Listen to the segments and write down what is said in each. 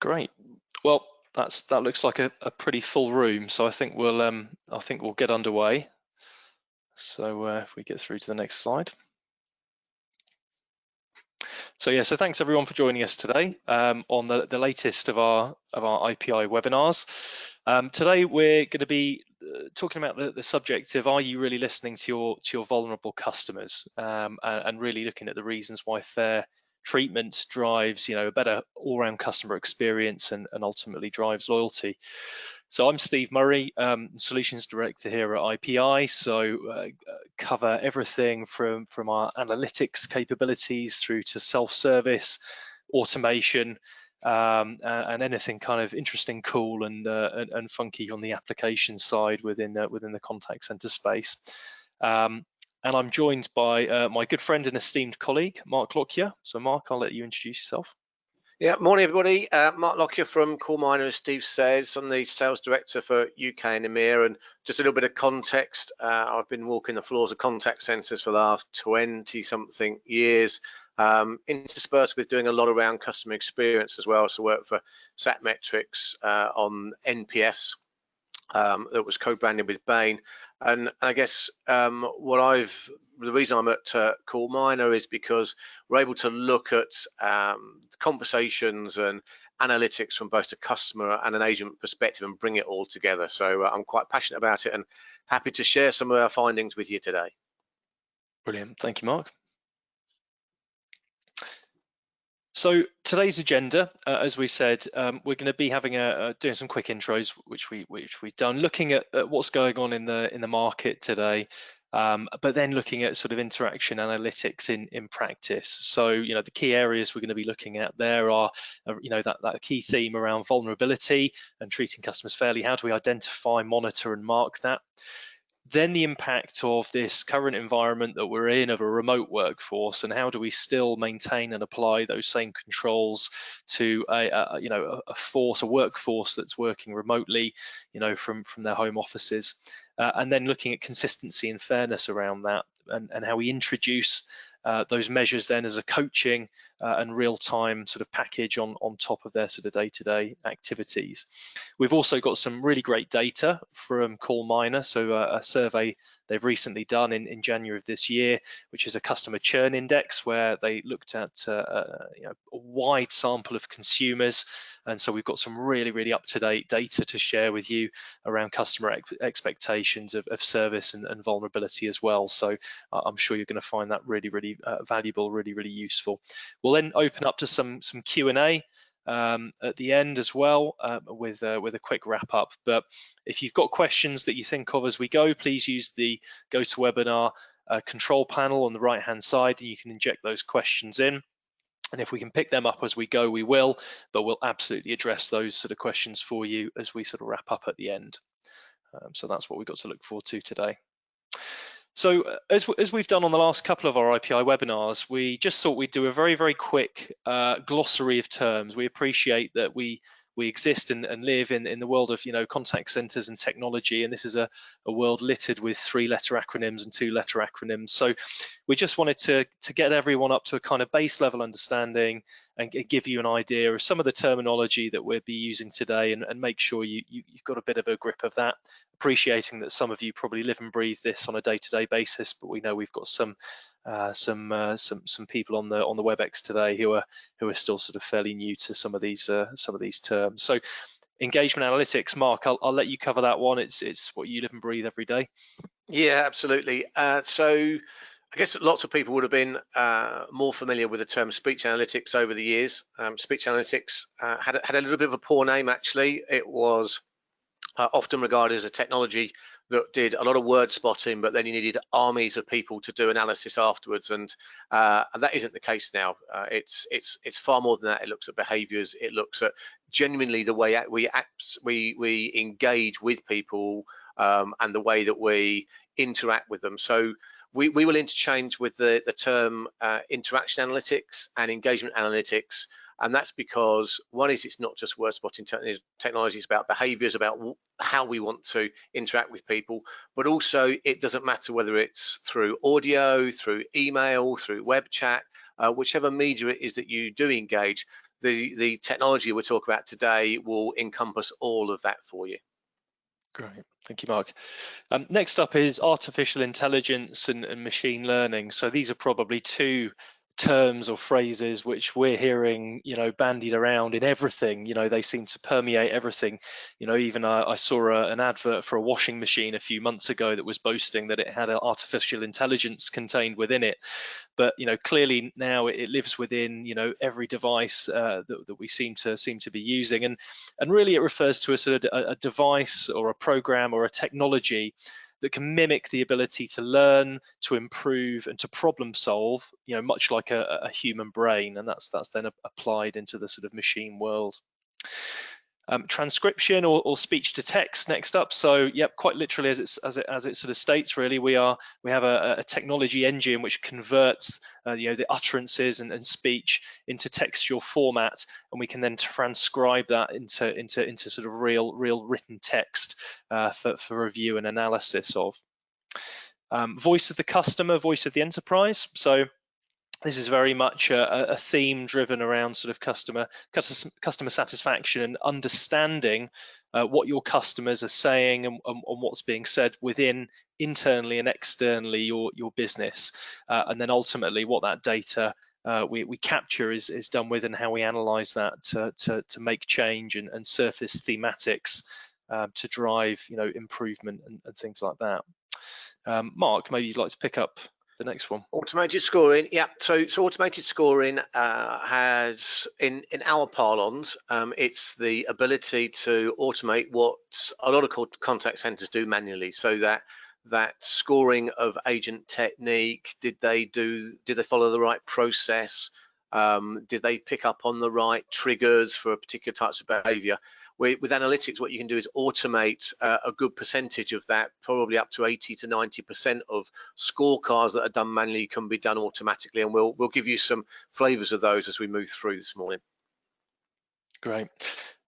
Great. Well, that looks like a pretty full room, so I think we'll get underway. So if we get through to the next slide. So thanks everyone for joining us today on the latest of our IPI webinars. Today we're going to be talking about the subject of, are you really listening to your vulnerable customers, and really looking at the reasons why fair treatment drives a better all-round customer experience and ultimately drives loyalty. So I'm Steve Murray, Solutions Director here at IPI, so cover everything from our analytics capabilities through to self-service, automation, and anything kind of interesting, cool and funky on the application side within the contact center space. And I'm joined by my good friend and esteemed colleague, Mark Lockyer. So Mark, I'll let you introduce yourself. Yeah, morning everybody. Mark Lockyer from CallMiner, as Steve says. I'm the sales director for UK and EMEA, and just a little bit of context. I've been walking the floors of contact centres for the last 20-something years, interspersed with doing a lot around customer experience as well. So work for Satmetrics on NPS. That was co-branded with Bain, and I guess the reason I'm at CallMiner is because we're able to look at conversations and analytics from both a customer and an agent perspective and bring it all together. So I'm quite passionate about it and happy to share some of our findings with you today. Brilliant, thank you, Mark. So today's agenda, as we said, we're going to be having doing some quick intros, which we've done, looking at what's going on in the market today, but then looking at sort of interaction analytics in practice. So the key areas we're going to be looking at there are that key theme around vulnerability and treating customers fairly. How do we identify, monitor, and mark that? Then the impact of this current environment that we're in of a remote workforce, and how do we still maintain and apply those same controls to a workforce that's working remotely, from their home offices, and then looking at consistency and fairness around that, and how we introduce those measures then as a coaching and real-time sort of package on top of their sort of day-to-day activities. We've also got some really great data from CallMiner, so a survey they've recently done in January of this year, which is a customer churn index, where they looked at a wide sample of consumers, and so we've got some really up-to-date data to share with you around customer expectations of service and vulnerability as well. So I'm sure you're going to find that really valuable, really useful. We'll then open up to some Q&A at the end as well, with a quick wrap up. But if you've got questions that you think of as we go, please use the GoToWebinar control panel on the right hand side, and you can inject those questions in. And if we can pick them up as we go, we will, but we'll absolutely address those sort of questions for you as we sort of wrap up at the end. So that's what we've got to look forward to today. So as we've done on the last couple of our IPI webinars, we just thought we'd do a very quick glossary of terms. We appreciate that we exist and live in the world of contact centers and technology, and this is a world littered with 3-letter acronyms and 2-letter acronyms. So we just wanted to get everyone up to a kind of base level understanding and give you an idea of some of the terminology that we'll be using today, and make sure you've got a bit of a grip of that, appreciating that some of you probably live and breathe this on a day-to-day basis, but we know we've got some people on the WebEx today who are still sort of fairly new to some of these terms. So engagement analytics, Mark, I'll let you cover that one. It's what you live and breathe every day. Yeah, absolutely. So I guess lots of people would have been more familiar with the term speech analytics over the years. Speech analytics had a little bit of a poor name, actually. It was often regarded as a technology that did a lot of word spotting, but then you needed armies of people to do analysis afterwards, and that isn't the case now. It's far more than that. It looks at behaviors. It looks at genuinely the way we engage with people, and the way that we interact with them. So we will interchange with the term interaction analytics and engagement analytics. And that's because, one is, it's not just word spotting technology, it's about behaviors, about how we want to interact with people, but also it doesn't matter whether it's through audio, through email, through web chat, whichever media it is that you do engage, the technology we'll talk about today will encompass all of that for you. Great, thank you, Mark. Next up is artificial intelligence and machine learning. So these are probably two terms or phrases which we're hearing, bandied around in everything. They seem to permeate everything. Even I saw an advert for a washing machine a few months ago that was boasting that it had artificial intelligence contained within it. But clearly now it lives within every device that we seem to be using, and really it refers to a sort of a device or a program or a technology that can mimic the ability to learn, to improve, and to problem solve, much like a human brain, and that's then applied into the sort of machine world. Transcription or speech to text next up. So yep, quite literally as it sort of states, really, we have a technology engine which converts the utterances and speech into textual format, and we can then transcribe that into sort of real written text for review and analysis of. Voice of the customer, voice of the enterprise. So this is very much a theme driven around sort of customer satisfaction and understanding what your customers are saying and what's being said within internally and externally your business, and then ultimately what that data we capture is done with, and how we analyze that to make change and surface thematics to drive improvement and things like that. Mark, maybe you'd like to pick up the next one. Automated scoring, yeah. So automated scoring has, in our parlance, it's the ability to automate what a lot of contact centers do manually. So that scoring of agent technique, did they follow the right process? Did they pick up on the right triggers for particular types of behavior? With analytics, what you can do is automate a good percentage of that, probably up to 80 to 90% of scorecards that are done manually can be done automatically, and we'll give you some flavors of those as we move through this morning. Great.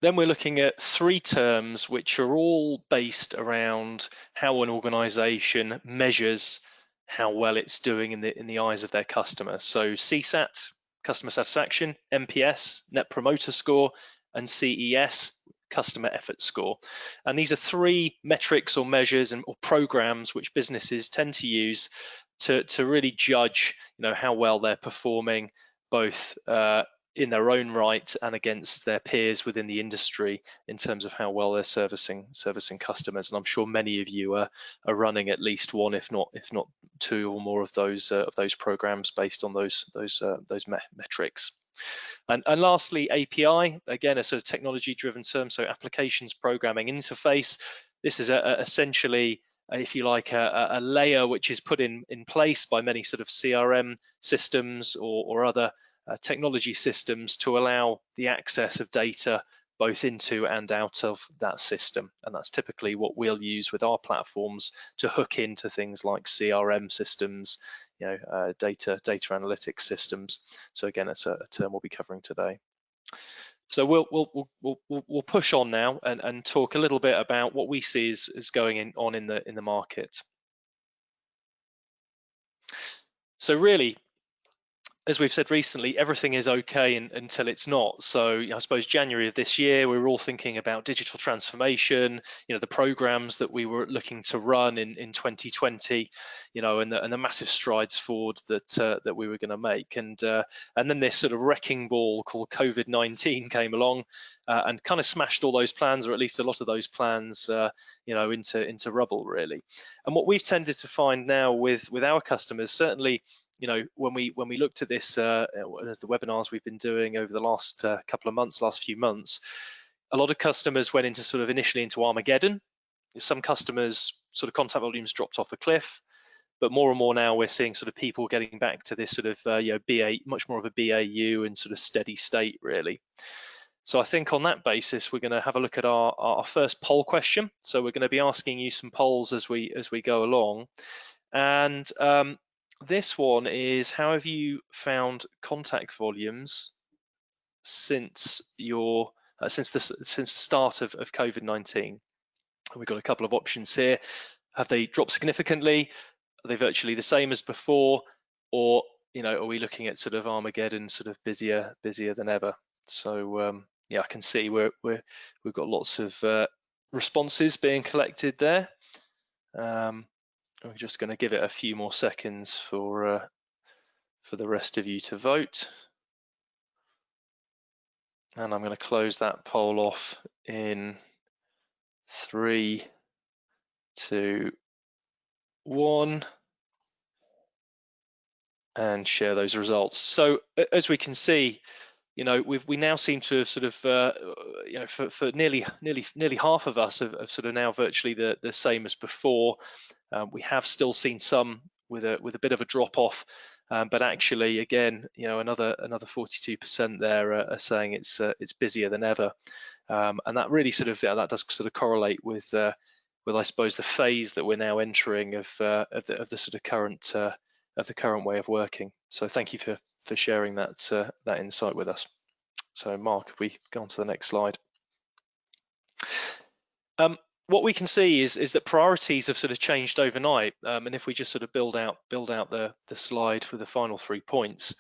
Then we're looking at three terms which are all based around how an organization measures how well it's doing in the eyes of their customers. So CSAT, customer satisfaction; NPS, net promoter score; and CES, customer effort score. And these are three metrics or measures or programs which businesses tend to use to really judge how well they're performing, both in their own right and against their peers within the industry in terms of how well they're servicing customers. And I'm sure many of you are running at least one, if not two or more of those programs based on those metrics. And lastly, API, again, a sort of technology-driven term, so applications programming interface. This is essentially, if you like, a layer which is put in place by many sort of CRM systems or other technology systems to allow the access of data both into and out of that system. And that's typically what we'll use with our platforms to hook into things like CRM systems, data analytics systems. So again, it's a term we'll be covering today. So we'll push on now and talk a little bit about what we see is going on in the market. So really, as we've said recently, everything is okay until it's not. So I suppose January of this year, we were all thinking about digital transformation, the programs that we were looking to run in 2020, and the massive strides forward that we were going to make. And then this sort of wrecking ball called COVID-19 came along and kind of smashed all those plans, or at least a lot of those plans, into rubble, really. And what we've tended to find now with our customers, certainly, when we looked at this as the webinars we've been doing over the last last few months, a lot of customers went into sort of initially into Armageddon. Some customers sort of contact volumes dropped off a cliff, but more and more now we're seeing sort of people getting back to this sort of much more of a BAU and sort of steady state, really. So I think on that basis, we're going to have a look at our first poll question. So we're going to be asking you some polls as we go along, and this one is: how have you found contact volumes since the start of COVID-19? We've got a couple of options here. Have they dropped significantly? Are they virtually the same as before? Or are we looking at sort of Armageddon, sort of busier than ever? So yeah, I can see we've got lots of responses being collected there. I'm just going to give it a few more seconds for the rest of you to vote. And I'm going to close that poll off in 3, 2, 1, and share those results. So as we can see, we now seem to have sort of, for nearly half of us have sort of now virtually the same as before. We have still seen some with a bit of a drop off, but actually, again, another 42% there are saying it's busier than ever, and that really sort of that does sort of correlate with I suppose the phase that we're now entering of the sort of current way of working. So thank you for sharing that insight with us. So Mark, if we go on to the next slide. What we can see is that priorities have sort of changed overnight, and if we just sort of build out the slide with the final 3 points,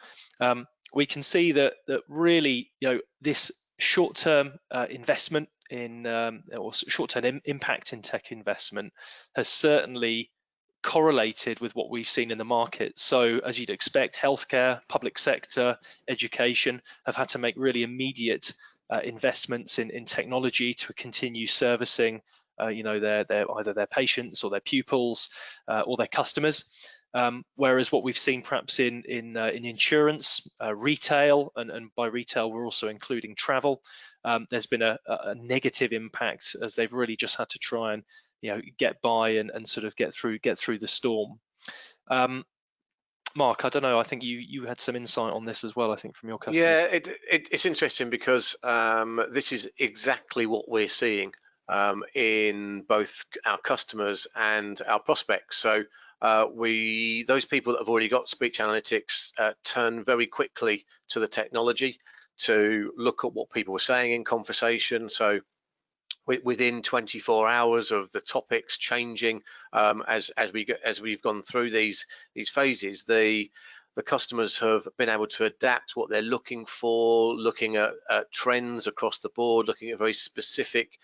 we can see that really this short-term investment in or short-term impact in tech investment has certainly correlated with what we've seen in the market. So as you'd expect, healthcare, public sector, education have had to make really immediate investments in technology to continue servicing either their patients or their pupils or their customers. Whereas what we've seen perhaps in insurance, retail, and by retail we're also including travel, there's been a negative impact as they've really just had to try and get by and sort of get through the storm. Mark, I don't know, I think you had some insight on this as well, I think, from your customers. Yeah, it's interesting because this is exactly what we're seeing in both our customers and our prospects. So those people that have already got speech analytics turn very quickly to the technology to look at what people were saying in conversation. So within 24 hours of the topics changing, as we've gone through these phases, the customers have been able to adapt what they're looking for, looking at trends across the board, looking at very specific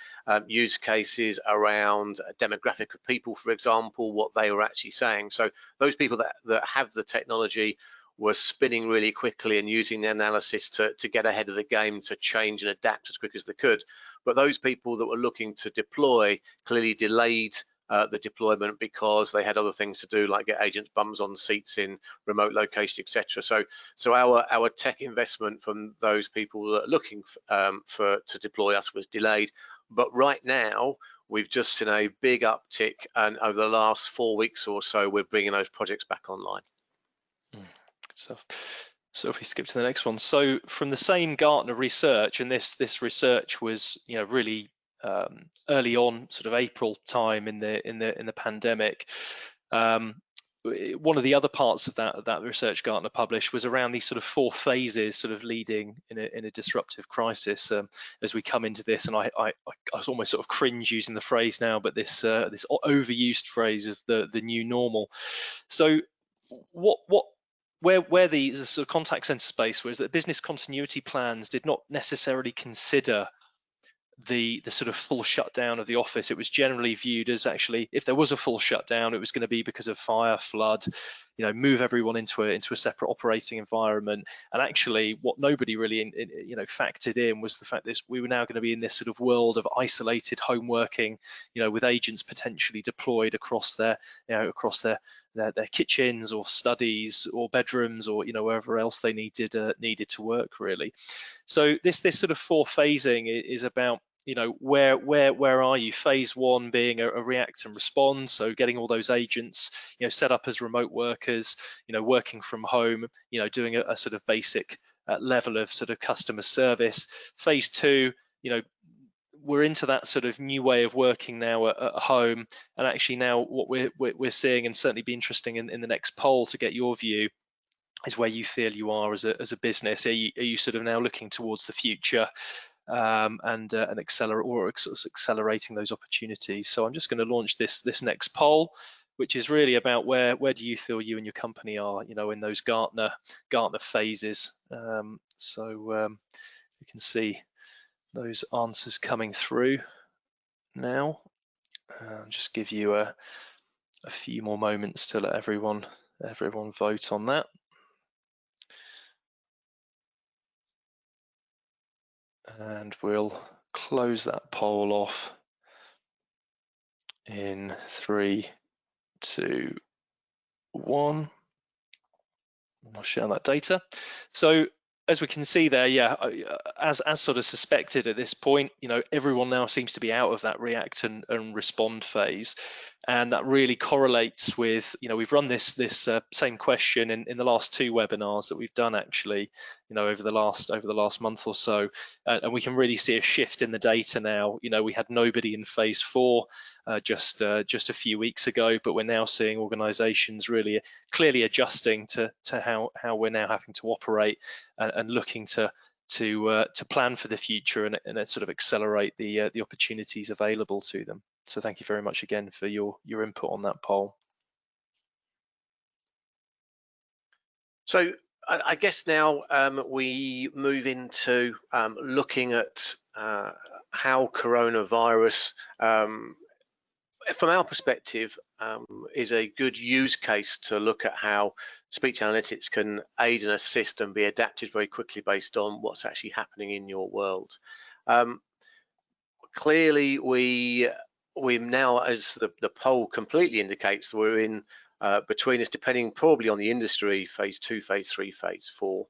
use cases around a demographic of people, for example, what they were actually saying. So those people that have the technology were spinning really quickly and using the analysis to get ahead of the game, to change and adapt as quick as they could. But those people that were looking to deploy clearly delayed the deployment because they had other things to do, like get agents bums on seats in remote locations, etc. So our tech investment from those people that are looking to deploy us was delayed. But right now we've just seen a big uptick, and over the last 4 weeks or so, we're bringing those projects back online. Good stuff. So if we skip to the next one, so from the same Gartner research, and this research was really early on, sort of April time in the pandemic. One of the other parts of that research Gartner published was around these sort of 4 phases, sort of leading in a disruptive crisis as we come into this. And I almost sort of cringe using the phrase now, but this overused phrase is the new normal. So where the sort of contact center space was that business continuity plans did not necessarily consider the sort of full shutdown of the office. It was generally viewed as, actually, if there was a full shutdown, it was going to be because of fire, flood, move everyone into a separate operating environment. And actually, what nobody really factored in was the fact that we were now going to be in this sort of world of isolated home working, with agents potentially deployed across their kitchens or studies or bedrooms or wherever else they needed to work, really. So this sort of 4 phasing is about where are you? Phase 1 being a react and respond, so getting all those agents set up as remote workers, working from home, doing a sort of basic level of sort of customer service. Phase 2, we're into that sort of new way of working now at home, and actually now what we're seeing, and certainly be interesting in the next poll to get your view, is where you feel you are as a business. Are you sort of now looking towards the future and accelerating those opportunities? So I'm just going to launch this next poll, which is really about where do you feel you and your company are, in those Gartner phases. You can see those answers coming through now. Just give you a few more moments to let everyone vote on that. And we'll close that poll off in 3, 2, 1. I'll share that data. So as we can see there, yeah, as sort of suspected at this point, everyone now seems to be out of that react and respond phase, and that really correlates with, we've run this same question in the last 2 webinars that we've done actually, over the last month or so, and we can really see a shift in the data now. We had nobody in phase 4 just a few weeks ago, but we're now seeing organizations really clearly adjusting to how we're now having to operate, and looking to plan for the future and sort of accelerate the opportunities available to them. So thank you very much again for your input on that poll. So I guess now we move into looking at how coronavirus, from our perspective, is a good use case to look at how speech analytics can aid and assist and be adapted very quickly based on what's actually happening in your world. Clearly, we now, as the poll completely indicates, we're in between us, depending probably on the industry, phase 2, phase 3, phase 4.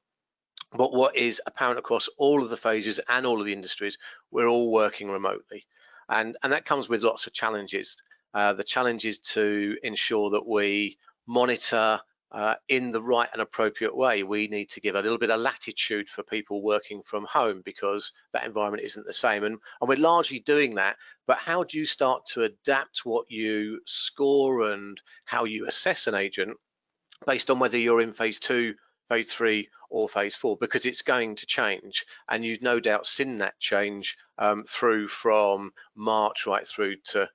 But what is apparent across all of the phases and all of the industries, we're all working remotely, and that comes with lots of challenges. The challenge is to ensure that we monitor in the right and appropriate way. We need to give a little bit of latitude for people working from home because that environment isn't the same, and we're largely doing that. But how do you start to adapt what you score and how you assess an agent based on whether you're in phase 2, phase 3, or phase 4, because it's going to change, and you've no doubt seen that change through from March right through to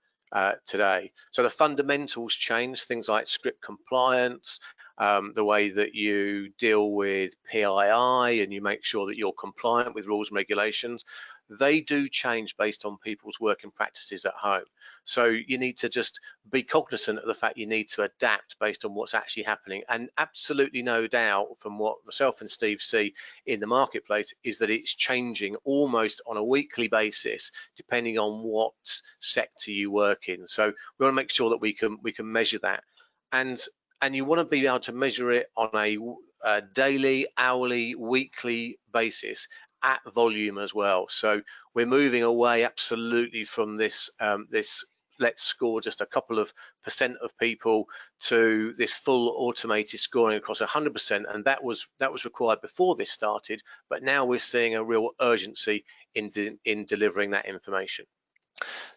today. So the fundamentals change, things like script compliance, the way that you deal with PII and you make sure that you're compliant with rules and regulations. They do change based on people's working practices at home. So you need to just be cognizant of the fact you need to adapt based on what's actually happening. And absolutely no doubt from what myself and Steve see in the marketplace is that it's changing almost on a weekly basis, depending on what sector you work in. So we want to make sure that we can measure that. And you want to be able to measure it on a daily, hourly, weekly basis at volume as well. So we're moving away absolutely from this let's score just a couple of % of people to this full automated scoring across 100%, and that was required before this started, but now we're seeing a real urgency in delivering that information.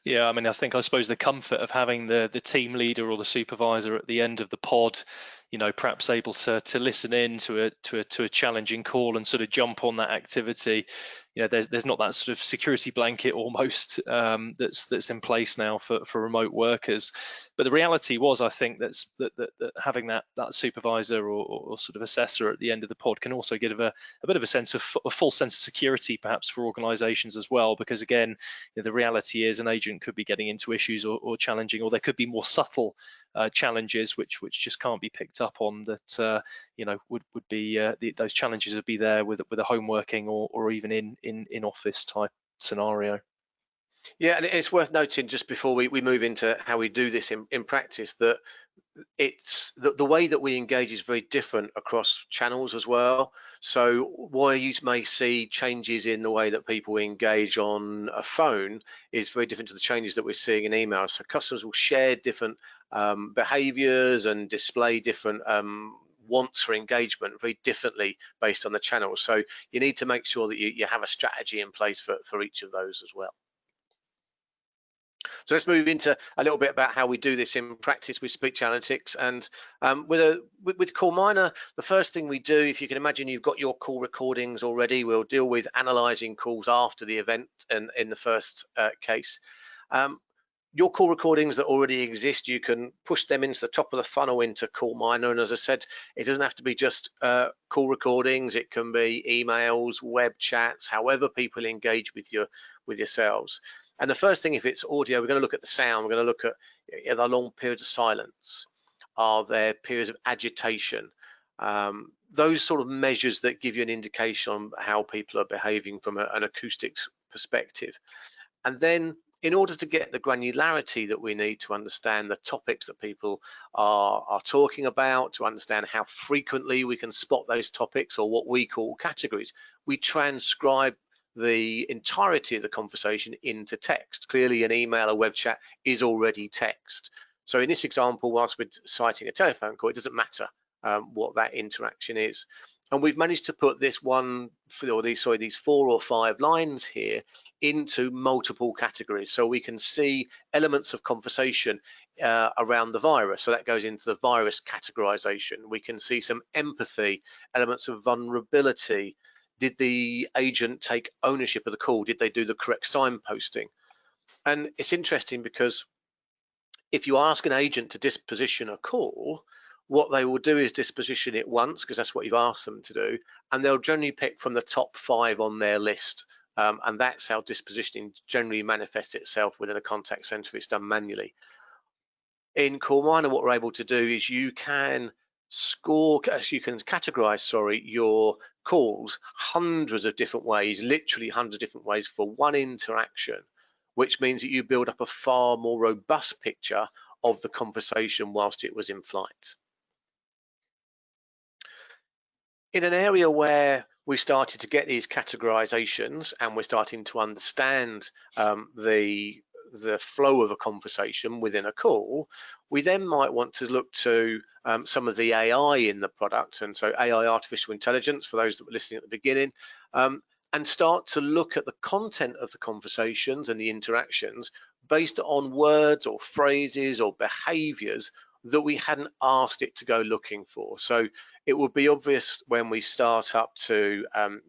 Yeah, I suppose the comfort of having the team leader or the supervisor at the end of the pod, perhaps able to listen in to a challenging call and sort of jump on that activity. There's not that sort of security blanket almost that's in place now for remote workers. But the reality was, I think that having that supervisor or sort of assessor at the end of the pod can also give a bit of a false sense of security, perhaps, for organisations as well. Because again, the reality is an agent could be getting into issues or challenging, or there could be more subtle challenges which just can't be picked up on, that would be those challenges would be there with a home working or even in office type scenario. Yeah, and it's worth noting, just before we move into how we do this in practice, that it's the way that we engage is very different across channels as well. So while you may see changes in the way that people engage on a phone is very different to the changes that we're seeing in emails. So customers will share different behaviors and display different wants for engagement very differently based on the channel. So you need to make sure that you have a strategy in place for each of those as well. So let's move into a little bit about how we do this in practice with speech analytics. And with CallMiner, the first thing we do, if you can imagine you've got your call recordings already, we'll deal with analyzing calls after the event and in the first case. your call recordings that already exist, you can push them into the top of the funnel into CallMiner. And as I said, it doesn't have to be just call recordings. It can be emails, web chats, however people engage with yourselves. And the first thing, if it's audio, we're going to look at the sound. We're going to look at, are there long periods of silence? Are there periods of agitation? Those sort of measures that give you an indication on how people are behaving from an acoustics perspective. And then in order to get the granularity that we need to understand the topics that people are talking about, to understand how frequently we can spot those topics, or what we call categories, we transcribe the entirety of the conversation into text. Clearly an email or web chat is already text. So in this example, whilst we're citing a telephone call, it doesn't matter what that interaction is. And we've managed to put this these 4 or 5 lines here into multiple categories, so we can see elements of conversation around the virus. So that goes into the virus categorization. We can see some empathy, elements of vulnerability. Did the agent take ownership of the call? Did they do the correct signposting? And it's interesting because if you ask an agent to disposition a call, what they will do is disposition it once, because that's what you've asked them to do, and they'll generally pick from the top 5 on their list. And that's how dispositioning generally manifests itself within a contact center if it's done manually. In CallMiner, what we're able to do is you can categorize, your calls hundreds of different ways, literally hundreds of different ways for one interaction, which means that you build up a far more robust picture of the conversation whilst it was in flight. In an area where we started to get these categorizations and we're starting to understand the flow of a conversation within a call, we then might want to look to some of the AI in the product, and so AI, artificial intelligence, for those that were listening at the beginning, and start to look at the content of the conversations and the interactions based on words or phrases or behaviors that we hadn't asked it to go looking for. So it would be obvious when we start up to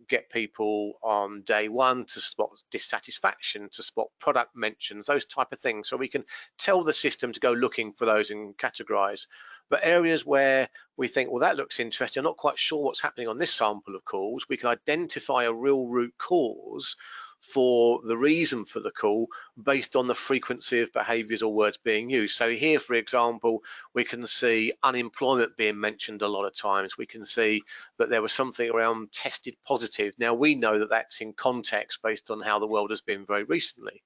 get people on day one to spot dissatisfaction, to spot product mentions, those type of things. So we can tell the system to go looking for those and categorize. But areas where we think, well, that looks interesting, I'm not quite sure what's happening on this sample of calls, we can identify a real root cause for the reason for the call based on the frequency of behaviors or words being used. So here, for example, we can see unemployment being mentioned a lot of times. We can see that there was something around tested positive. Now we know that that's in context based on how the world has been very recently,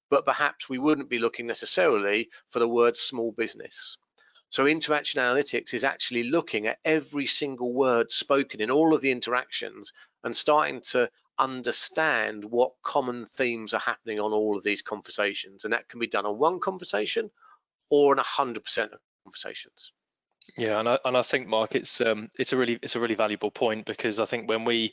but perhaps we wouldn't be looking necessarily for the word small business. So interaction analytics is actually looking at every single word spoken in all of the interactions and starting to understand what common themes are happening on all of these conversations. And that can be done on one conversation or on 100% of conversations. Yeah, and I think, Mark, it's a really valuable point, because I think when we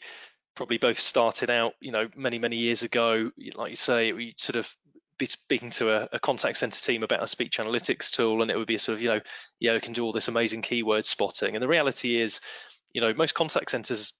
probably both started out, many years ago, like you say, we sort of be speaking to a contact center team about a speech analytics tool, and it would be a sort of, it can do all this amazing keyword spotting. And the reality is, most contact centers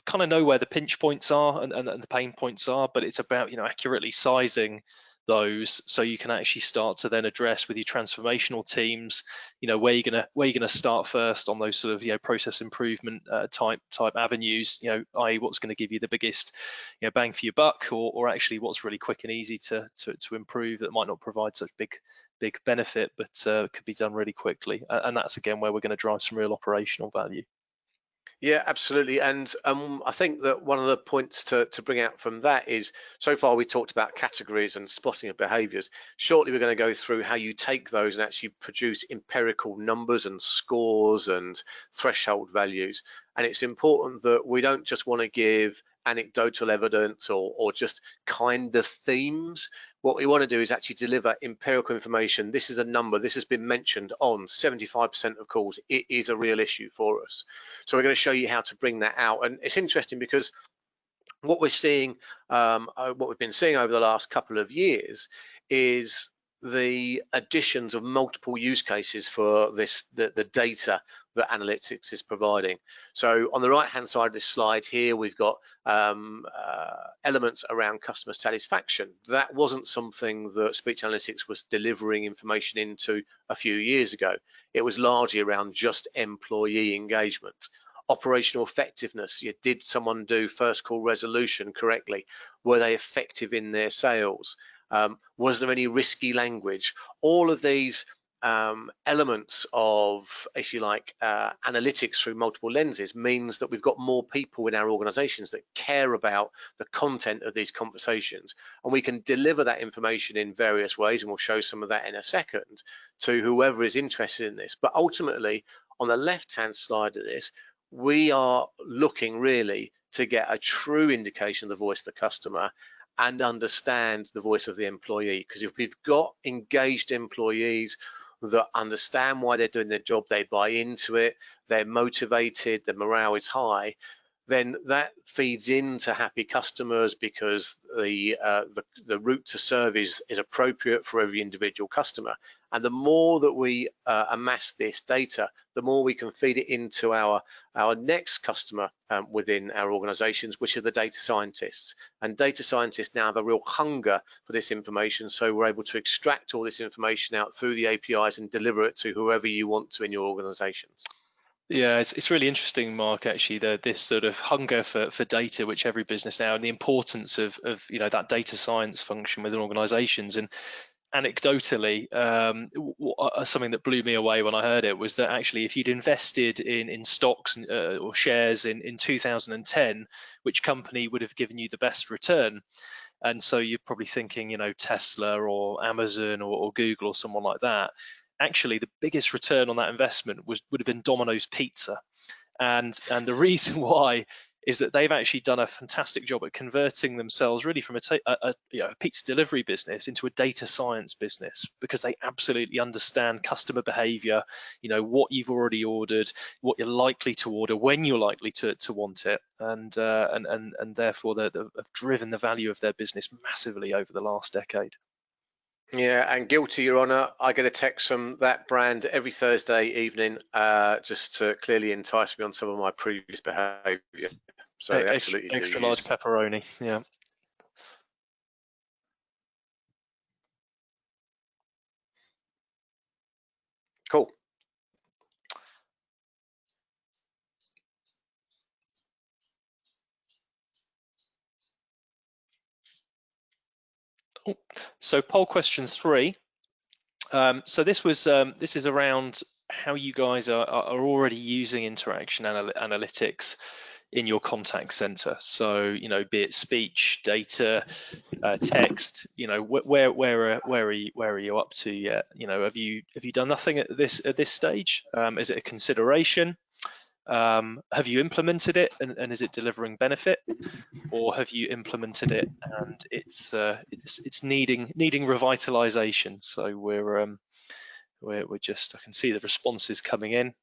kind of know where the pinch points are and the pain points are, but it's about, accurately sizing those so you can actually start to then address with your transformational teams, where you're gonna start first on those sort of, process improvement type avenues, i.e. what's going to give you the biggest, bang for your buck, or actually what's really quick and easy to improve, that might not provide such big benefit, but could be done really quickly. And that's again where we're going to drive some real operational value. Yeah, absolutely. And I think that one of the points to bring out from that is, so far we talked about categories and spotting of behaviors. Shortly, we're going to go through how you take those and actually produce empirical numbers and scores and threshold values. And it's important that we don't just want to give anecdotal evidence or just kind of themes. What we want to do is actually deliver empirical information. This is a number, this has been mentioned on 75% of calls. It is a real issue for us. So we're going to show you how to bring that out. And it's interesting because what we're seeing, what we've been seeing over the last couple of years is the additions of multiple use cases for the data that analytics is providing. So on the right hand side of this slide here, we've got elements around customer satisfaction. That wasn't something that speech analytics was delivering information into a few years ago. It was largely around just employee engagement. Operational effectiveness, did someone do first call resolution correctly? Were they effective in their sales? Was there any risky language? All of these elements of, if you like, analytics through multiple lenses means that we've got more people in our organizations that care about the content of these conversations, and we can deliver that information in various ways, and we'll show some of that in a second, to whoever is interested in this. But ultimately, on the left-hand side of this, we are looking really to get a true indication of the voice of the customer and understand the voice of the employee. Because if we've got engaged employees that understand why they're doing their job, they buy into it, they're motivated, the morale is high, then that feeds into happy customers, because the route to serve is appropriate for every individual customer. And the more that we amass this data, the more we can feed it into our next customer within our organizations, which are the data scientists. And data scientists now have a real hunger for this information, so we're able to extract all this information out through the APIs and deliver it to whoever you want to in your organizations. Yeah, it's really interesting, Mark, actually, this sort of hunger for data, which every business now, and the importance of that data science function within organizations. And anecdotally, something that blew me away when I heard it was that actually, if you'd invested in stocks or shares in 2010, which company would have given you the best return? And so you're probably thinking, Tesla or Amazon or Google or someone like that. Actually, the biggest return on that investment would have been Domino's Pizza. And the reason why is that they've actually done a fantastic job at converting themselves really from a pizza delivery business into a data science business, because they absolutely understand customer behavior, what you've already ordered, what you're likely to order, when you're likely to want it, and therefore they've driven the value of their business massively over the last decade. Yeah, and guilty, Your Honour, I get a text from that brand every Thursday evening, just to clearly entice me on some of my previous behaviour. So they absolutely do extra large pepperoni, yeah. Cool. So poll question 3. So this is around how you guys are already using interaction analytics in your contact center. So be it speech, data, text. Where are you up to yet? Have you done nothing at this stage? Is it a consideration? Have you implemented it, and is it delivering benefit? Or have you implemented it and it's needing revitalization? So we're just, I can see the responses coming in.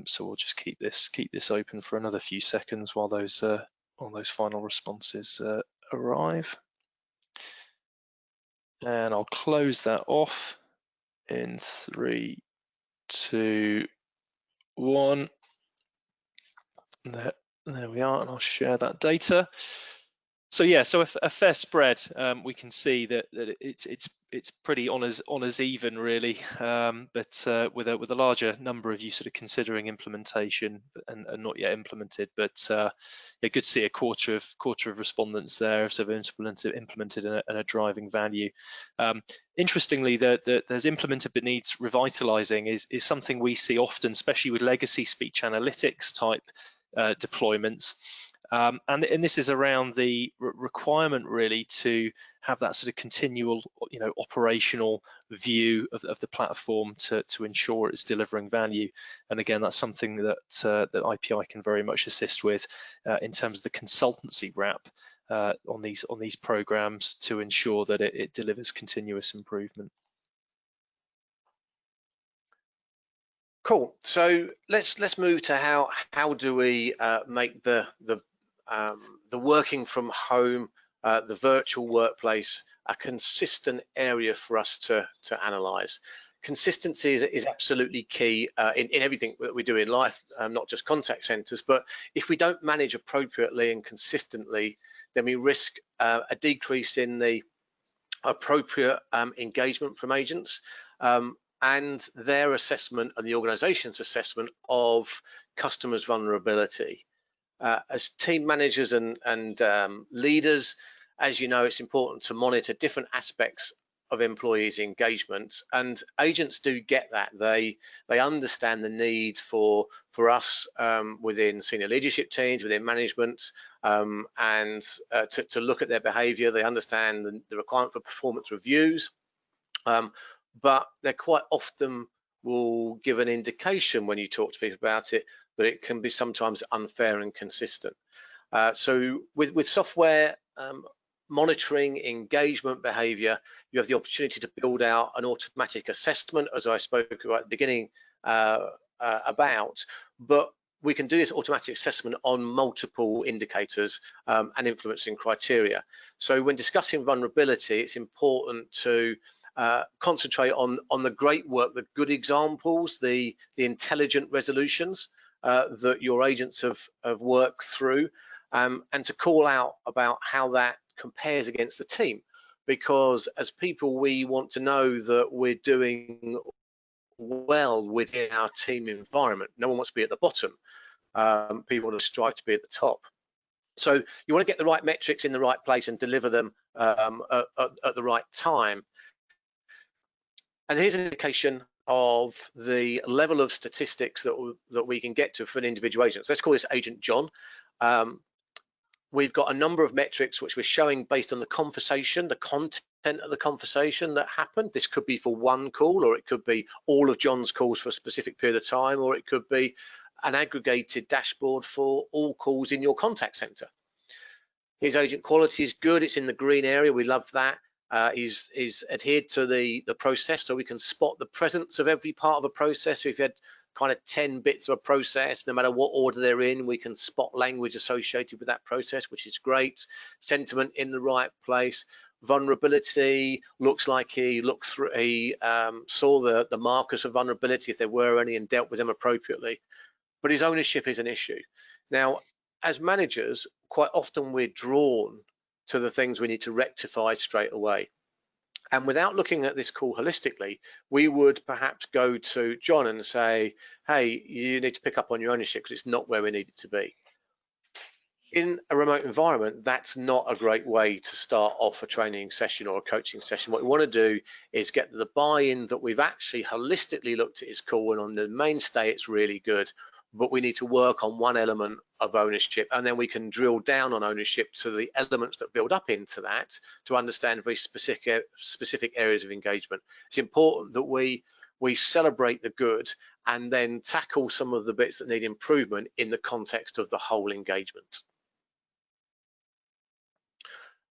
So we'll just keep this open for another few seconds while those final responses arrive. And I'll close that off in 3, 2, 1. There we are, and I'll share that data. So yeah, so a fair spread. We can see that it's pretty on as even really, but with a larger number of you sort of considering implementation and not yet implemented. But yeah, good to see a quarter of respondents there sort of implemented and a driving value. Interestingly, there's implemented but needs revitalizing is something we see often, especially with legacy speech analytics type deployments. And this is around the requirement really to have that sort of continual, operational view of the platform to ensure it's delivering value. And again, that's something that IPI can very much assist with in terms of the consultancy wrap on these programs to ensure that it delivers continuous improvement. Cool. So let's move to how do we make the working from home, the virtual workplace a consistent area for us to analyze. Consistency is absolutely key in everything that we do in life, not just contact centers. But if we don't manage appropriately and consistently, then we risk a decrease in the appropriate engagement from agents and their assessment and the organization's assessment of customers' vulnerability. As team managers and leaders, as you know, it's important to monitor different aspects of employees' engagement, and agents do get that. They understand the need for us within senior leadership teams, within management, and to look at their behaviour. They understand the requirement for performance reviews, but they quite often will give an indication when you talk to people about it that it can be sometimes unfair and consistent. So with software monitoring engagement behavior, you have the opportunity to build out an automatic assessment, as I spoke about at the beginning about, but we can do this automatic assessment on multiple indicators and influencing criteria. So when discussing vulnerability, it's important to concentrate on the great work, the good examples, the intelligent resolutions that your agents have worked through, and to call out about how that compares against the team, because as people we want to know that we're doing well within our team environment. No one wants to be at the bottom. People want to strive to be at the top. So you want to get the right metrics in the right place and deliver them at the right time. And here's an indication of the level of statistics that we can get to for an individual agent. So let's call this Agent John. We've got a number of metrics which we're showing based on the conversation, the content of the conversation that happened. This could be for one call, or it could be all of John's calls for a specific period of time, or it could be an aggregated dashboard for all calls in your contact center. His agent quality is good. It's in the green area. We love that. He's adhered to the process, so we can spot the presence of every part of a process. So if you had kind of 10 bits of a process, no matter what order they're in, we can spot language associated with that process, which is great. Sentiment in the right place. Vulnerability, looks like he saw the markers of vulnerability, if there were any, and dealt with them appropriately. But his ownership is an issue. Now, as managers, quite often we're drawn to the things we need to rectify straight away. And without looking at this call holistically, we would perhaps go to John and say, hey, you need to pick up on your ownership because it's not where we need it to be. In a remote environment, that's not a great way to start off a training session or a coaching session. What we want to do is get the buy-in that we've actually holistically looked at his call, and on the mainstay, it's really good. But we need to work on one element of ownership, and then we can drill down on ownership to the elements that build up into that to understand very specific areas of engagement. It's important that we celebrate the good and then tackle some of the bits that need improvement in the context of the whole engagement.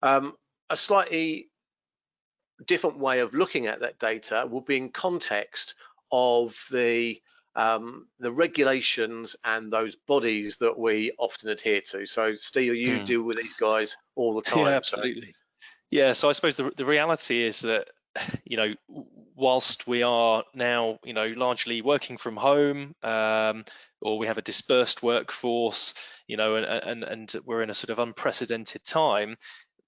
A slightly different way of looking at that data will be in context of the regulations and those bodies that we often adhere to. So Steve, you deal with these guys all the time. Yeah, absolutely. So. Yeah, so I suppose the reality is that, you know, whilst we are now, you know, largely working from home, or we have a dispersed workforce, you know, and we're in a sort of unprecedented time,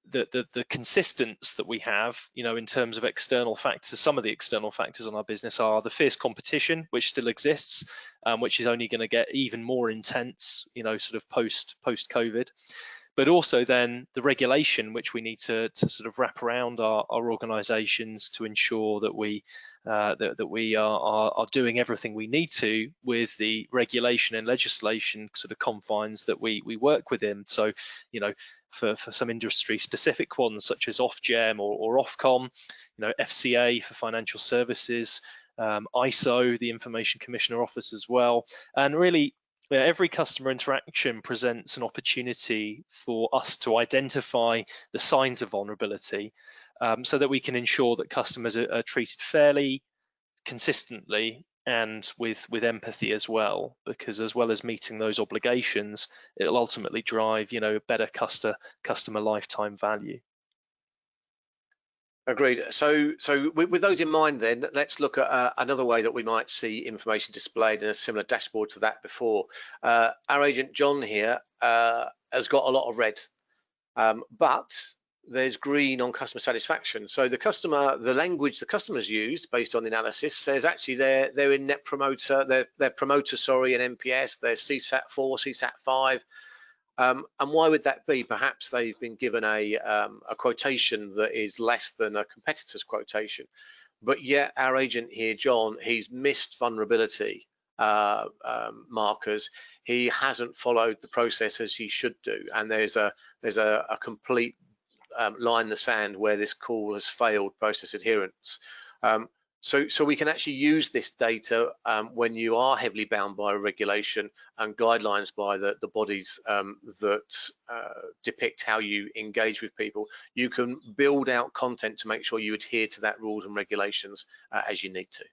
the consistence that we have, you know, in terms of external factors, some of the external factors on our business are the fierce competition, which still exists, which is only going to get even more intense, you know, sort of post COVID. But also then the regulation which we need to sort of wrap around our organizations to ensure that we are doing everything we need to with the regulation and legislation sort of confines that we work within. So, you know, for some industry specific ones such as Ofgem or Ofcom, you know, FCA for financial services, ISO, the Information Commissioner Office as well, and really every customer interaction presents an opportunity for us to identify the signs of vulnerability, so that we can ensure that customers are treated fairly, consistently, and with empathy as well, because as well as meeting those obligations, it'll ultimately drive, you know, better customer lifetime value. Agreed. So with those in mind, then let's look at another way that we might see information displayed in a similar dashboard to that before. Our agent John here has got a lot of red, but there's green on customer satisfaction. So the language the customers use based on the analysis says actually they're in net promoter, their promoter, sorry, in NPS, they're CSAT 4, CSAT 5. And why would that be? Perhaps they've been given a quotation that is less than a competitor's quotation. But yet our agent here, John, he's missed vulnerability markers. He hasn't followed the process as he should do. And there's a complete line in the sand where this call has failed process adherence. So we can actually use this data when you are heavily bound by regulation and guidelines by the bodies that depict how you engage with people. You can build out content to make sure you adhere to that rules and regulations as you need to.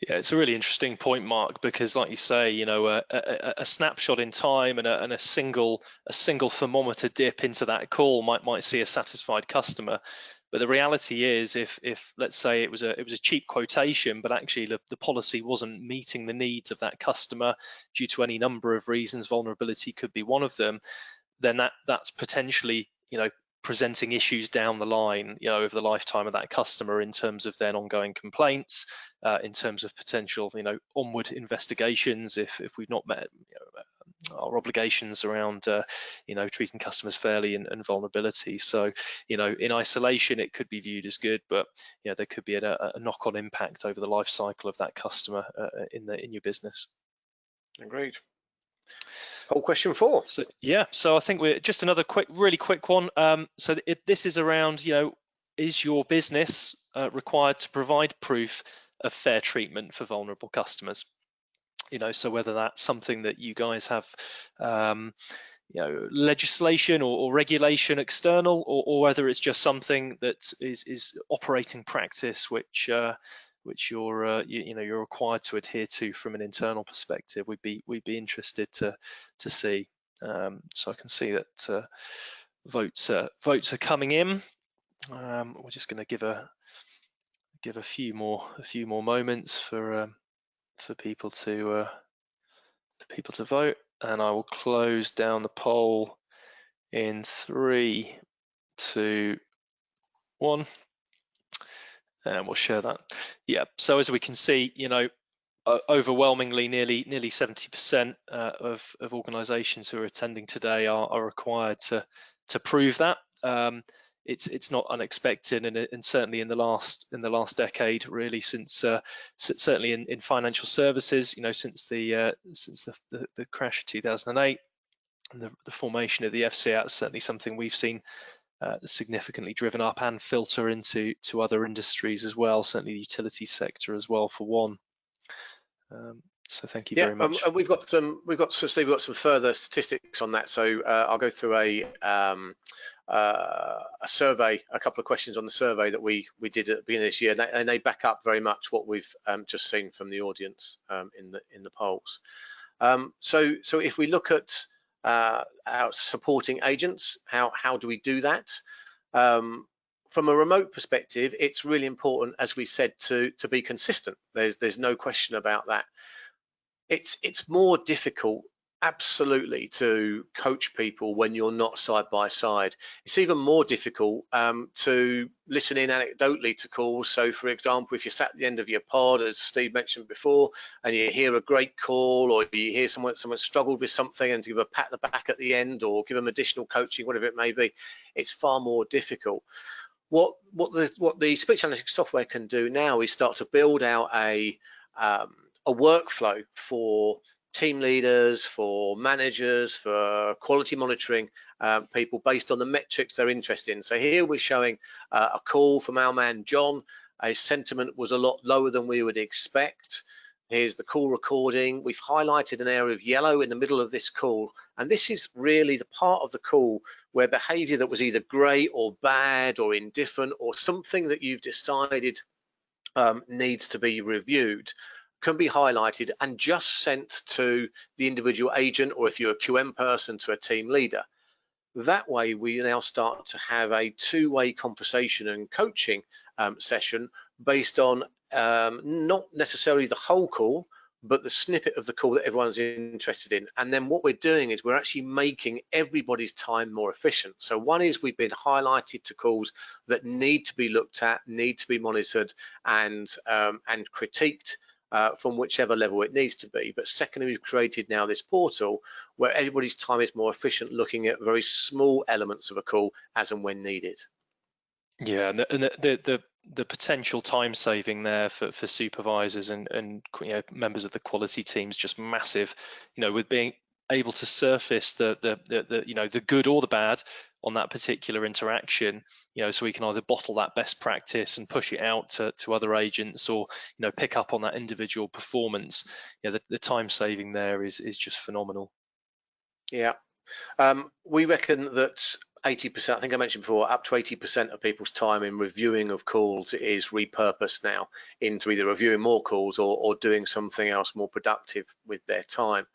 Yeah, it's a really interesting point, Mark, because like you say, you know, a snapshot in time and a single thermometer dip into that call might see a satisfied customer. But the reality is, if let's say it was a cheap quotation, but actually the policy wasn't meeting the needs of that customer due to any number of reasons, vulnerability could be one of them, then that's potentially, you know, presenting issues down the line, you know, over the lifetime of that customer in terms of their ongoing complaints, in terms of potential, you know, onward investigations if we've not met, you know, our obligations around, you know, treating customers fairly and vulnerability. So, you know, in isolation, it could be viewed as good, but you know, there could be a knock-on impact over the life cycle of that customer in your business. Agreed. Whole question 4. So, yeah, so I think we're just another really quick one. So this is around, you know, is your business required to provide proof of fair treatment for vulnerable customers? You know, so whether that's something that you guys have, you know, legislation or regulation external, or whether it's just something that is operating practice, which you're you know, you're required to adhere to from an internal perspective. We'd be interested to see. So I can see that votes are coming in. We're just going to give a few more moments for people to vote, and I will close down the poll in 3, 2, 1, and we'll share that. Yeah, so as we can see, you know, overwhelmingly nearly 70% of organizations who are attending today are required to prove that. It's not unexpected, and certainly in the last decade, really, since certainly in financial services, you know, since the crash of 2008 and the formation of the FCAT, certainly something we've seen significantly driven up and filter into other industries as well, certainly the utility sector as well, for one. So thank you very much. And we've got some further statistics on that. So I'll go through a survey, a couple of questions on the survey that we did at the beginning of this year, and they back up very much what we've just seen from the audience in the polls. So if we look at our supporting agents, how do we do that? From a remote perspective, it's really important, as we said, to be consistent. There's no question about that. It's more difficult, absolutely, to coach people when you're not side by side. It's even more difficult to listen in anecdotally to calls. So, for example, if you're sat at the end of your pod, as Steve mentioned before, and you hear a great call, or you hear someone struggled with something, and to give a pat on the back at the end, or give them additional coaching, whatever it may be, it's far more difficult. What the speech analytics software can do now is start to build out a workflow for team leaders, for managers, for quality monitoring people based on the metrics they're interested in. So here we're showing a call from our man John. His sentiment was a lot lower than we would expect. Here's the call recording. We've highlighted an area of yellow in the middle of this call, and this is really the part of the call where behavior that was either great or bad or indifferent, or something that you've decided needs to be reviewed, can be highlighted and just sent to the individual agent, or if you're a QM person, to a team leader. That way, we now start to have a two-way conversation and coaching session based on not necessarily the whole call, but the snippet of the call that everyone's interested in. And then what we're doing is we're actually making everybody's time more efficient. So one is we've been highlighted to calls that need to be looked at, need to be monitored and critiqued from whichever level it needs to be. But secondly, we've created now this portal where everybody's time is more efficient, looking at very small elements of a call as and when needed. Yeah, and the potential time saving there for supervisors and members of the quality team is just massive. With being able to surface the good or the bad on that particular interaction, so we can either bottle that best practice and push it out to other agents, or pick up on that individual performance. The time saving there is just phenomenal. Yeah. We reckon that 80%, I think I mentioned before, up to 80% of people's time in reviewing of calls is repurposed now into either reviewing more calls or doing something else more productive with their time.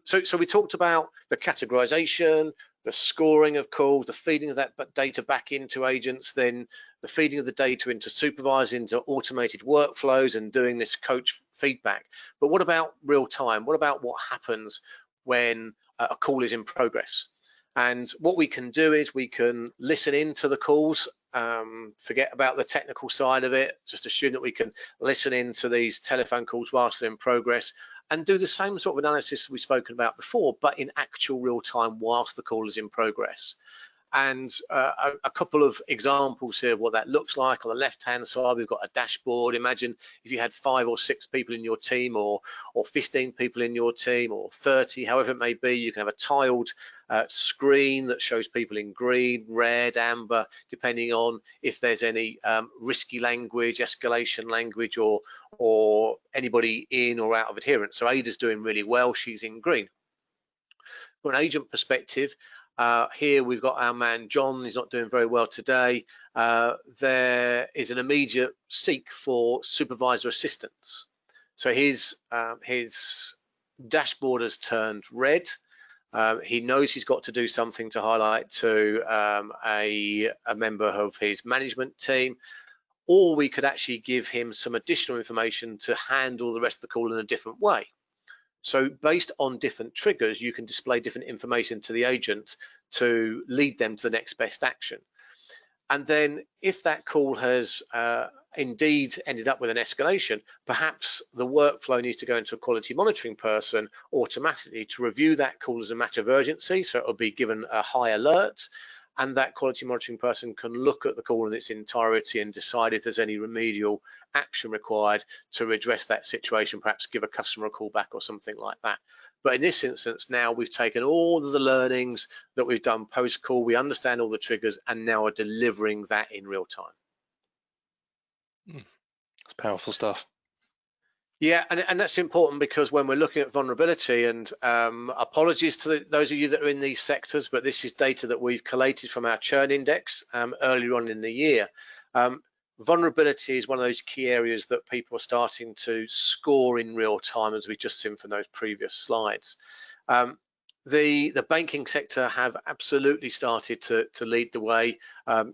So we talked about the categorization, the scoring of calls, the feeding of that data back into agents, then the feeding of the data into supervisors, into automated workflows and doing this coach feedback. But what about real time? What about what happens when a call is in progress? And what we can do is we can listen into the calls, forget about the technical side of it, just assume that we can listen into these telephone calls whilst they're in progress, and do the same sort of analysis we've spoken about before, but in actual real time whilst the call is in progress. And a couple of examples here of what that looks like. On the left-hand side, we've got a dashboard. Imagine if you had 5 or 6 people in your team, or 15 people in your team, or 30, however it may be. You can have a tiled screen that shows people in green, red, amber, depending on if there's any risky language, escalation language, or anybody in or out of adherence. So Ada's doing really well, she's in green. From an agent perspective, here we've got our man John, he's not doing very well today. There is an immediate seek for supervisor assistance. So his dashboard has turned red. He knows he's got to do something to highlight to a member of his management team, or we could actually give him some additional information to handle the rest of the call in a different way. So based on different triggers, you can display different information to the agent to lead them to the next best action. And then if that call has indeed ended up with an escalation, perhaps the workflow needs to go into a quality monitoring person automatically to review that call as a matter of urgency. So it'll be given a high alert, and that quality monitoring person can look at the call in its entirety and decide if there's any remedial action required to address that situation, perhaps give a customer a call back or something like that. But in this instance, now we've taken all of the learnings that we've done post-call, we understand all the triggers, and now are delivering that in real time. It's powerful stuff. Yeah, and that's important because when we're looking at vulnerability, and apologies to those of you that are in these sectors, but this is data that we've collated from our churn index earlier on in the year. Vulnerability is one of those key areas that people are starting to score in real time, as we've just seen from those previous slides. The banking sector have absolutely started to lead the way,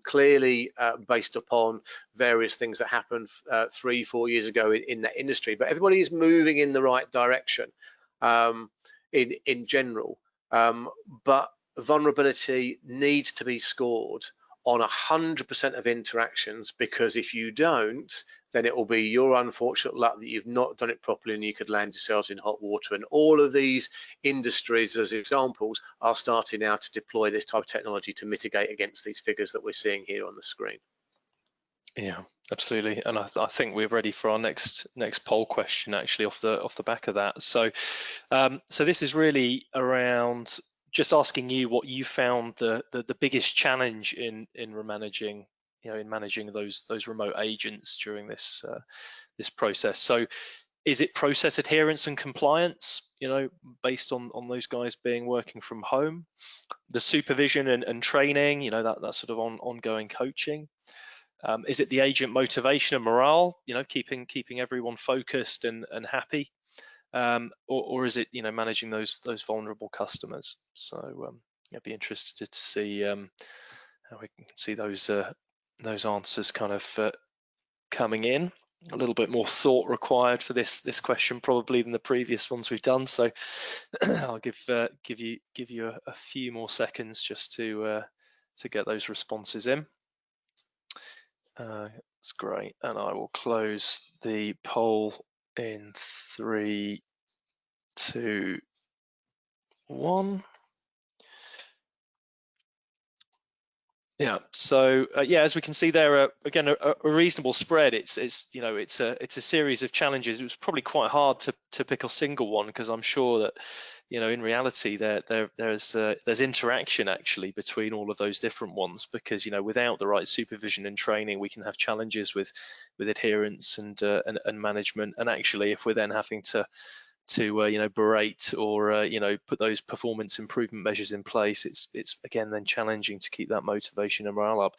clearly based upon various things that happened 3-4 years ago in that industry. But everybody is moving in the right direction in general. But vulnerability needs to be scored on 100% of interactions, because if you don't, then it will be your unfortunate luck that you've not done it properly and you could land yourselves in hot water. And all of these industries, as examples, are starting now to deploy this type of technology to mitigate against these figures that we're seeing here on the screen. Yeah, absolutely. And I think we're ready for our next poll question, actually, off the back of that. So so this is really around just asking you what you found the biggest challenge in managing those remote agents during this process. So is it process adherence and compliance, based on those guys working from home, the supervision and training, that sort of ongoing coaching? Is it the agent motivation and morale, keeping everyone focused and happy? Or is it managing those vulnerable customers? So I'd be interested to see how we can see those answers kind of coming in. A little bit more thought required for this question probably than the previous ones we've done. So I'll give you a few more seconds just to get those responses in. That's great, and I will close the poll in 3, 2, 1. Yeah. So yeah, as we can see there, again, a reasonable spread. It's a series of challenges. It was probably quite hard to pick a single one, because I'm sure that in reality there's interaction actually between all of those different ones, because without the right supervision and training, we can have challenges with adherence and management. And actually, if we're then having to berate or put those performance improvement measures in place, it's again then challenging to keep that motivation and morale up.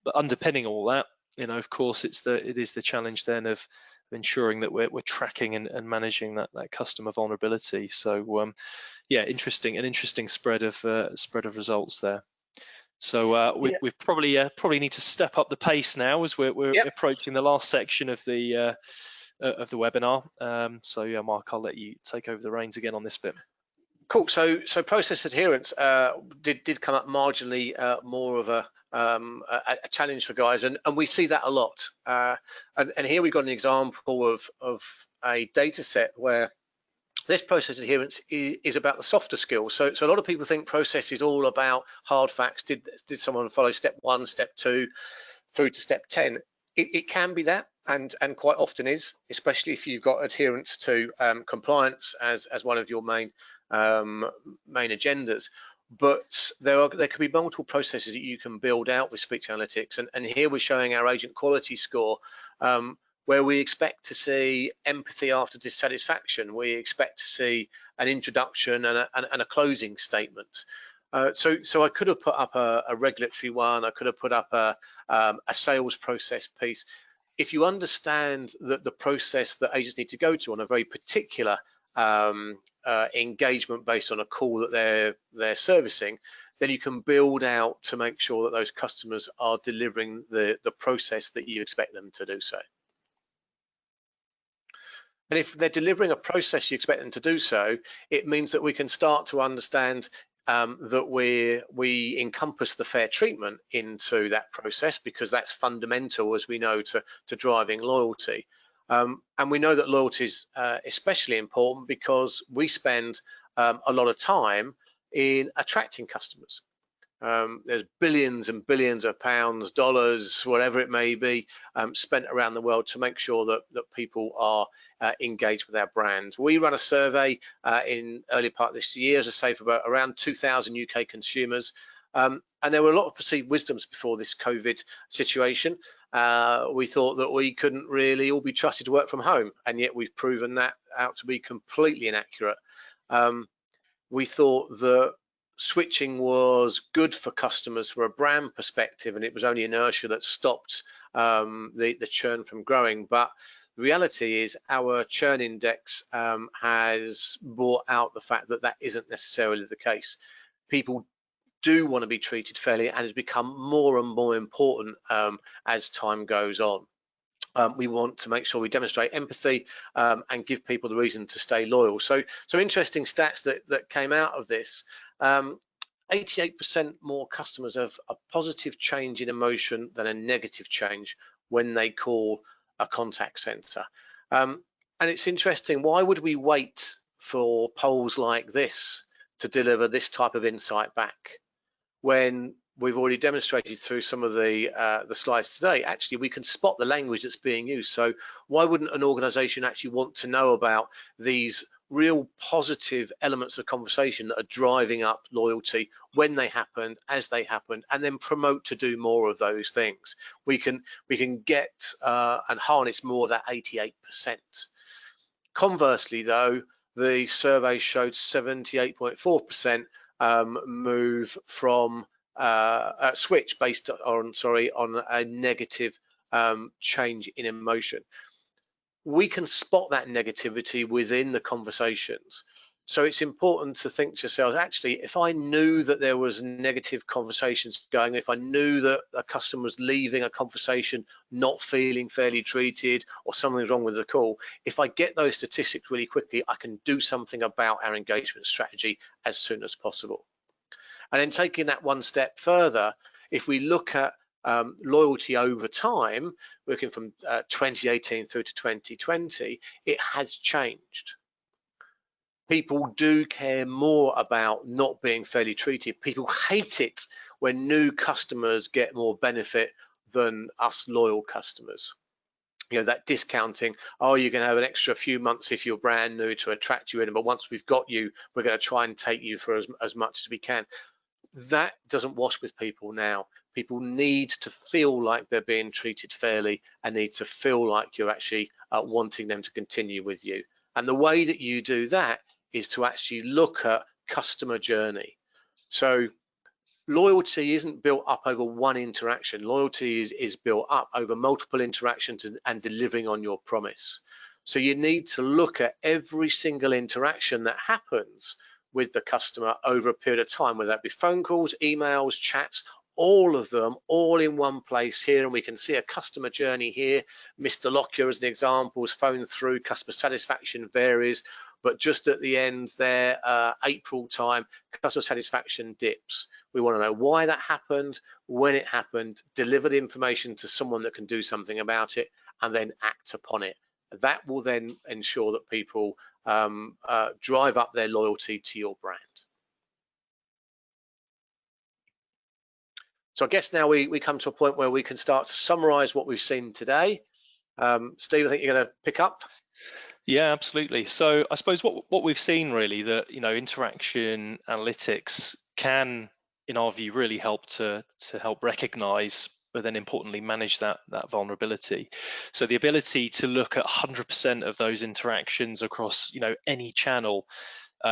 But underpinning all that, of course, it is the challenge then of ensuring that we're tracking and managing that customer vulnerability. So yeah, an interesting spread of results there. So we probably need to step up the pace now, as we're Yep. approaching the last section of the webinar. So yeah, Mark, I'll let you take over the reins again on this bit. Cool. So process adherence did come up marginally more of a challenge for guys, and we see that a lot. And here we've got an example of a data set where this process adherence is about the softer skills. So a lot of people think process is all about hard facts. Did someone follow step 1, step 2, through to step 10? It can be that, and quite often is, especially if you've got adherence to compliance as one of your main agendas. But there could be multiple processes that you can build out with speech analytics, and here we're showing our agent quality score, where we expect to see empathy after dissatisfaction. We expect to see an introduction and a closing statement. So I could have put up a regulatory one. I could have put up a sales process piece. If you understand that the process that agents need to go to on a very particular engagement based on a call that they're servicing, then you can build out to make sure that those customers are delivering the process that you expect them to do so. And if they're delivering a process you expect them to do so, it means that we can start to understand that we encompass the fair treatment into that process, because that's fundamental, as we know, to driving loyalty. And we know that loyalty is especially important because we spend a lot of time in attracting customers. There's billions and billions of pounds, dollars, whatever it may be, spent around the world to make sure that people are engaged with our brand. We run a survey in early part of this year, as I say, for around 2,000 UK consumers. And there were a lot of perceived wisdoms before this COVID situation. We thought that we couldn't really all be trusted to work from home, and yet we've proven that out to be completely inaccurate. We thought that switching was good for customers from a brand perspective, and it was only inertia that stopped the churn from growing. But the reality is our churn index has brought out the fact that that isn't necessarily the case. People do want to be treated fairly, and has become more and more important as time goes on. We want to make sure we demonstrate empathy and give people the reason to stay loyal. So interesting stats that came out of this. 88% more customers have a positive change in emotion than a negative change when they call a contact center. And it's interesting, why would we wait for polls like this to deliver this type of insight back, when we've already demonstrated through some of the slides today, actually we can spot the language that's being used? So why wouldn't an organization actually want to know about these real positive elements of conversation that are driving up loyalty when they happened, as they happened, and then promote to do more of those things? We can get and harness more of that 88%. Conversely, though, the survey showed 78.4% move from switch based on a negative change in emotion. We can spot that negativity within the conversations. So it's important to think to yourselves, actually, if I knew that there was negative conversations going, if I knew that a customer was leaving a conversation not feeling fairly treated or something's wrong with the call, if I get those statistics really quickly, I can do something about our engagement strategy as soon as possible. And then taking that one step further, if we look at loyalty over time, working from 2018 through to 2020, it has changed. People do care more about not being fairly treated. People hate it when new customers get more benefit than us loyal customers. You know, that discounting, oh, you're going to have an extra few months if you're brand new to attract you in, but once we've got you, we're going to try and take you for as much as we can. That doesn't wash with people now. People need to feel like they're being treated fairly and need to feel like you're actually wanting them to continue with you. And the way that you do that is to actually look at customer journey. So loyalty isn't built up over one interaction. Loyalty is built up over multiple interactions and delivering on your promise. So you need to look at every single interaction that happens with the customer over a period of time, whether that be phone calls, emails, chats, all of them, all in one place here. And we can see a customer journey here. Mr. Lockyer, as an example, is phoned through, customer satisfaction varies, but just at the end there, April time, customer satisfaction dips. We want to know why that happened, when it happened, deliver the information to someone that can do something about it, and then act upon it. That will then ensure that people drive up their loyalty to your brand. So I guess now we come to a point where we can start to summarize what we've seen today. Steve, I think you're going to pick up. Yeah, absolutely. So I suppose what we've seen really, that interaction analytics can, in our view, really help to help recognize, but then importantly manage that vulnerability. So the ability to look at 100% of those interactions across any channel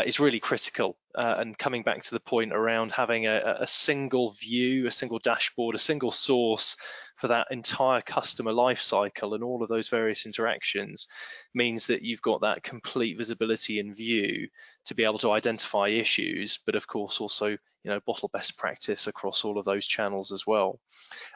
is really critical. And coming back to the point around having a single view, a single dashboard, a single source for that entire customer life cycle and all of those various interactions means that you've got that complete visibility and view to be able to identify issues, but of course also bottle best practice across all of those channels as well.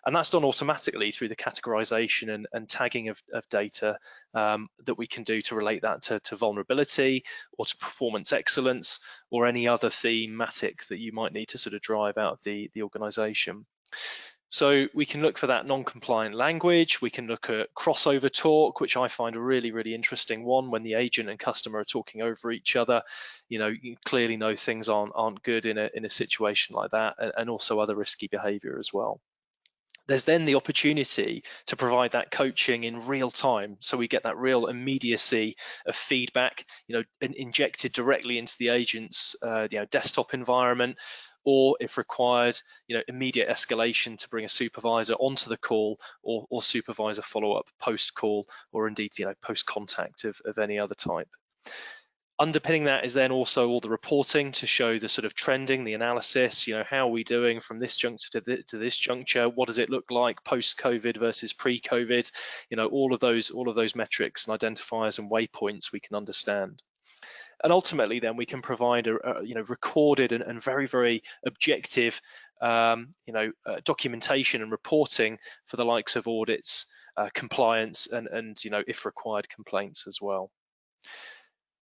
And that's done automatically through the categorization and tagging of data that we can do to relate that to vulnerability or to performance excellence or any other thematic that you might need to sort of drive out of the organization. So we can look for that non-compliant language. We can look at crossover talk, which I find a really, really interesting one. When the agent and customer are talking over each other, you clearly know things aren't good in a situation like that, and also other risky behavior as well. There's then the opportunity to provide that coaching in real time, so we get that real immediacy of feedback, injected directly into the agent's desktop environment, or if required, immediate escalation to bring a supervisor onto the call, or supervisor follow-up post-call, or indeed post-contact of any other type. Underpinning that is then also all the reporting to show the sort of trending, the analysis, how are we doing from this juncture to this juncture? What does it look like post-COVID versus pre-COVID? All of those metrics and identifiers and waypoints we can understand. And ultimately then we can provide a recorded and very, very objective documentation and reporting for the likes of audits, compliance, and if required, complaints as well.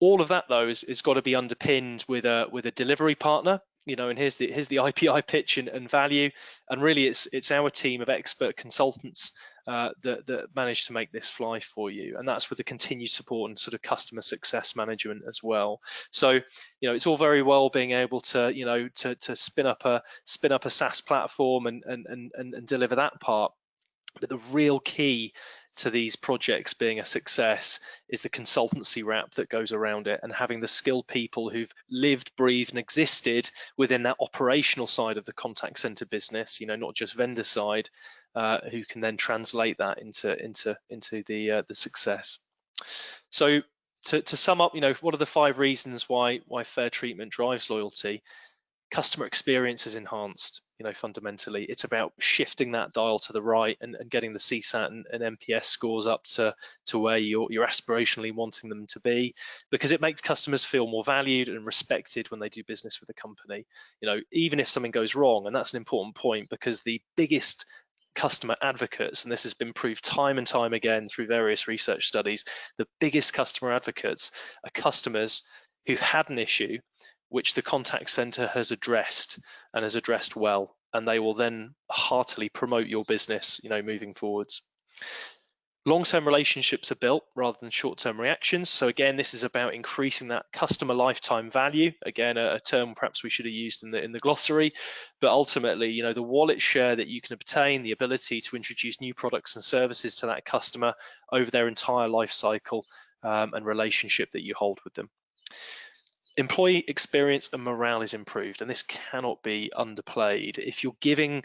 All of that, though, is got to be underpinned with a delivery partner, and here's the IPI pitch and value. And really, it's our team of expert consultants that manage to make this fly for you, and that's with the continued support and sort of customer success management as well. So it's all very well being able to to spin up a SaaS platform and deliver that part, but the real key to these projects being a success is the consultancy wrap that goes around it, and having the skilled people who've lived, breathed, and existed within that operational side of the contact center business, not just vendor side, who can then translate that into the success. So to sum up, what are the 5 reasons why fair treatment drives loyalty? Customer experience is enhanced. fundamentally. It's about shifting that dial to the right and getting the CSAT and NPS scores up to where you're aspirationally wanting them to be, because it makes customers feel more valued and respected when they do business with a company. Even if something goes wrong, and that's an important point, because the biggest customer advocates, and this has been proved time and time again through various research studies, the biggest customer advocates are customers who've had an issue which the contact center has addressed and has addressed well, and they will then heartily promote your business, moving forwards. Long-term relationships are built rather than short-term reactions. So again, this is about increasing that customer lifetime value. Again, a term perhaps we should have used in the glossary, but ultimately, the wallet share that you can obtain, the ability to introduce new products and services to that customer over their entire life cycle and relationship that you hold with them. Employee experience and morale is improved, and this cannot be underplayed. If you're giving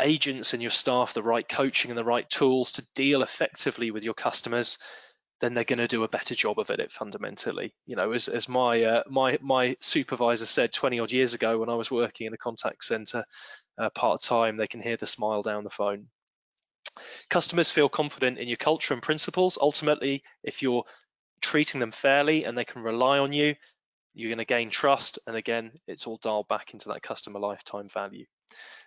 agents and your staff the right coaching and the right tools to deal effectively with your customers, then they're going to do a better job of it fundamentally. As my supervisor said 20 odd years ago when I was working in a contact center part-time, they can hear the smile down the phone. Customers feel confident in your culture and principles. Ultimately, if you're treating them fairly and they can rely on you, you're going to gain trust, and again, it's all dialed back into that customer lifetime value.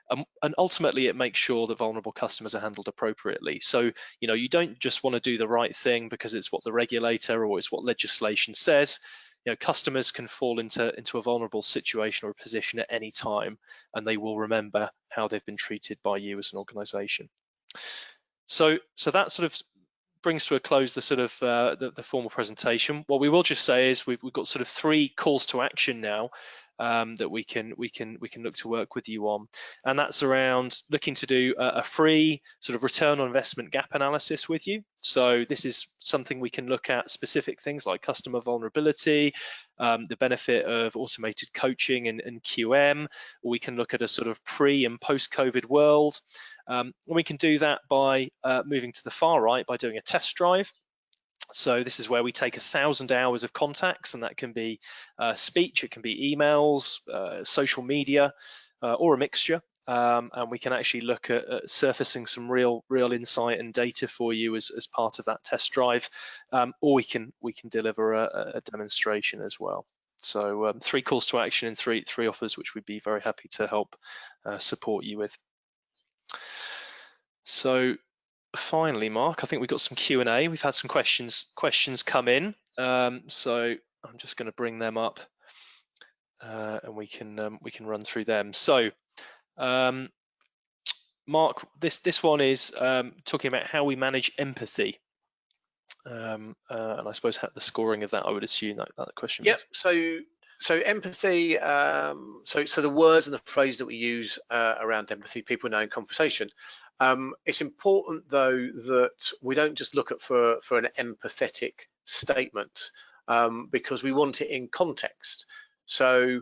And ultimately, it makes sure that vulnerable customers are handled appropriately. So, you don't just want to do the right thing because it's what the regulator or it's what legislation says. Customers can fall into a vulnerable situation or a position at any time, and they will remember how they've been treated by you as an organization. So that sort of brings to a close the sort of the formal presentation. What we will just say is we've got sort of 3 calls to action now that we can look to work with you on, and that's around looking to do a free sort of return on investment gap analysis with you. So this is something we can look at specific things like customer vulnerability, the benefit of automated coaching and QM, or we can look at a sort of pre and post-COVID world. And we can do that by moving to the far right by doing a test drive. So this is where we take 1,000 hours of contacts, and that can be speech, it can be emails, social media, or a mixture. And we can actually look at surfacing some real insight and data for you as part of that test drive, or we can deliver a demonstration as well. So 3 calls to action and three offers, which we'd be very happy to help support you with. So finally, Mark, I think we've got some Q&A. We've had some questions come in, so I'm just going to bring them up and we can run through them. So Mark, this one is talking about how we manage empathy, and I suppose the scoring of that, I would assume that question. Yep. So empathy, so the words and the phrase that we use around empathy, people know in conversation. It's important though that we don't just look at for an empathetic statement, because we want it in context. So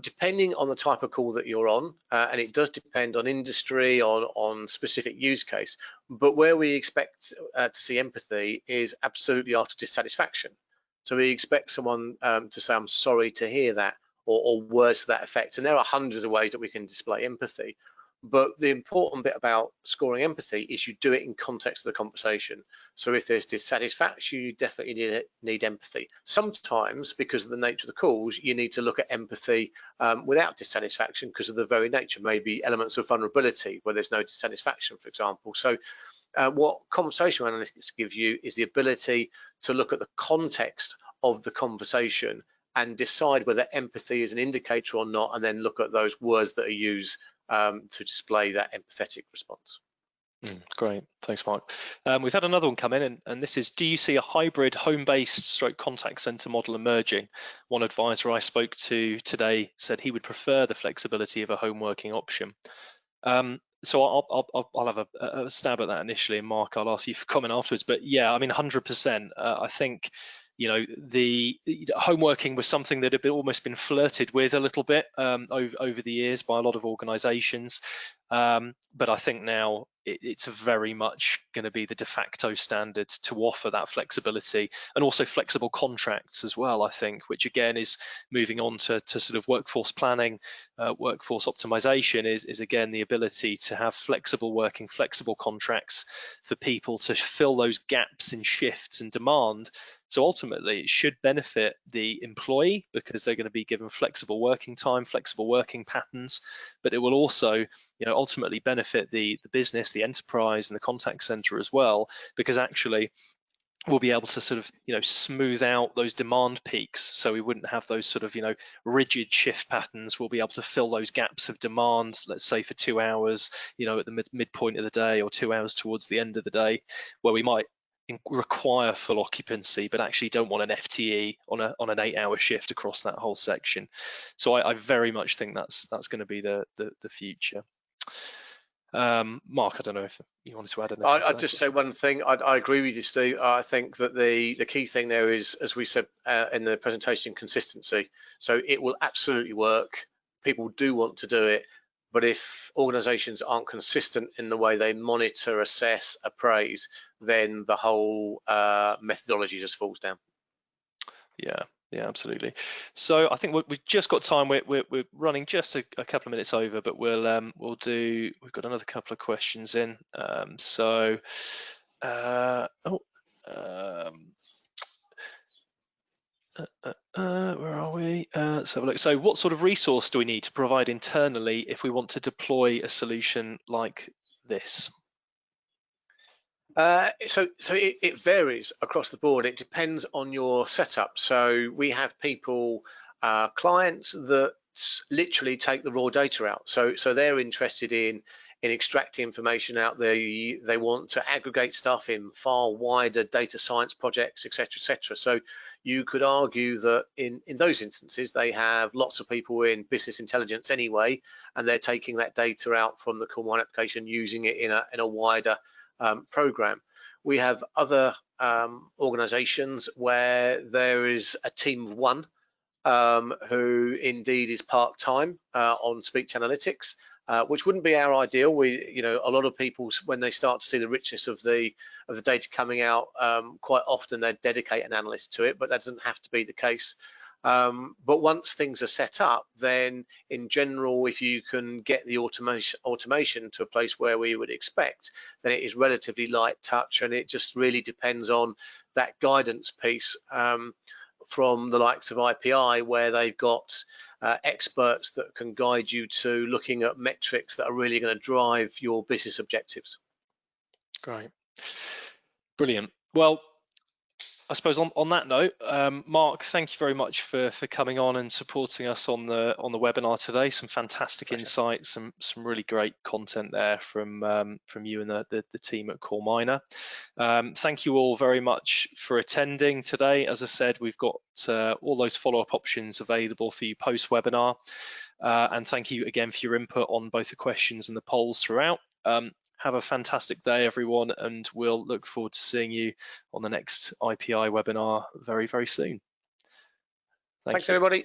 depending on the type of call that you're on, and it does depend on industry, on specific use case, but where we expect to see empathy is absolutely after dissatisfaction. So we expect someone to say, I'm sorry to hear that, or words to that effect. And there are hundreds of ways that we can display empathy. But the important bit about scoring empathy is you do it in context of the conversation. So if there's dissatisfaction, you definitely need empathy. Sometimes, because of the nature of the calls, you need to look at empathy without dissatisfaction because of the very nature, maybe elements of vulnerability where there's no dissatisfaction, for example. So what conversational analytics gives you is the ability to look at the context of the conversation and decide whether empathy is an indicator or not, and then look at those words that are used to display that empathetic response. Great, thanks, Mark. We've had another one come in, and this is: do you see a hybrid home-based stroke contact center model emerging? One advisor I spoke to today said he would prefer the flexibility of a home working option. So I'll have a stab at that initially, and Mark, I'll ask you for comment afterwards. But yeah, I mean, 100%. I think the home working was something that had almost been flirted with a little bit over the years by a lot of organisations. But I think now it's very much going to be the de facto standard to offer that flexibility, and also flexible contracts as well, I think, which again is moving on to sort of workforce planning, workforce optimization, is again the ability to have flexible working, flexible contracts for people to fill those gaps in shifts and demand. So ultimately, it should benefit the employee because they're going to be given flexible working time, flexible working patterns, but it will also, ultimately benefit the business, the enterprise, and the contact center as well, because actually we'll be able to sort of smooth out those demand peaks, so we wouldn't have those sort of rigid shift patterns. We'll be able to fill those gaps of demand, let's say for 2 hours at the midpoint of the day, or 2 hours towards the end of the day, where we might require full occupancy but actually don't want an FTE on an 8-hour shift across that whole section. So I very much think that's going to be the future. Mark, I don't know if you wanted to add anything to that. I'd just say one thing. I agree with you, Steve. I think that the key thing there is, as we said in the presentation, consistency. So it will absolutely work. People do want to do it, but if organisations aren't consistent in the way they monitor, assess, appraise, then the whole methodology just falls down. Yeah, absolutely. So I think we've just got time. We're running just a couple of minutes over, but we've got another couple of questions in. Where are we? Let's have a look. So what sort of resource do we need to provide internally if we want to deploy a solution like this? So it varies across the board. It depends on your setup. So we have people, clients that literally take the raw data out. So they're interested in extracting information out. They want to aggregate stuff in far wider data science projects, etc., etc. So you could argue that in those instances they have lots of people in business intelligence anyway, and they're taking that data out from the CallMiner application, using it in a wider program. We have other organizations where there is a team of one who indeed is part-time on speech analytics, which wouldn't be our ideal. A lot of people, when they start to see the richness of the data coming out, quite often they dedicate an analyst to it, but that doesn't have to be the case. But once things are set up, then in general, if you can get the automation to a place where we would expect, then it is relatively light touch, and it just really depends on that guidance piece from the likes of IPI, where they've got experts that can guide you to looking at metrics that are really going to drive your business objectives. Great. Brilliant. Well, I suppose on that note, Mark, thank you very much for coming on and supporting us on the webinar today. Some fantastic insights, some really great content there from you and the team at CallMiner. Thank you all very much for attending today. As I said, we've got all those follow-up options available for you post-webinar. And thank you again for your input on both the questions and the polls throughout. Have a fantastic day, everyone, and we'll look forward to seeing you on the next IPI webinar very, very soon. Thanks, everybody.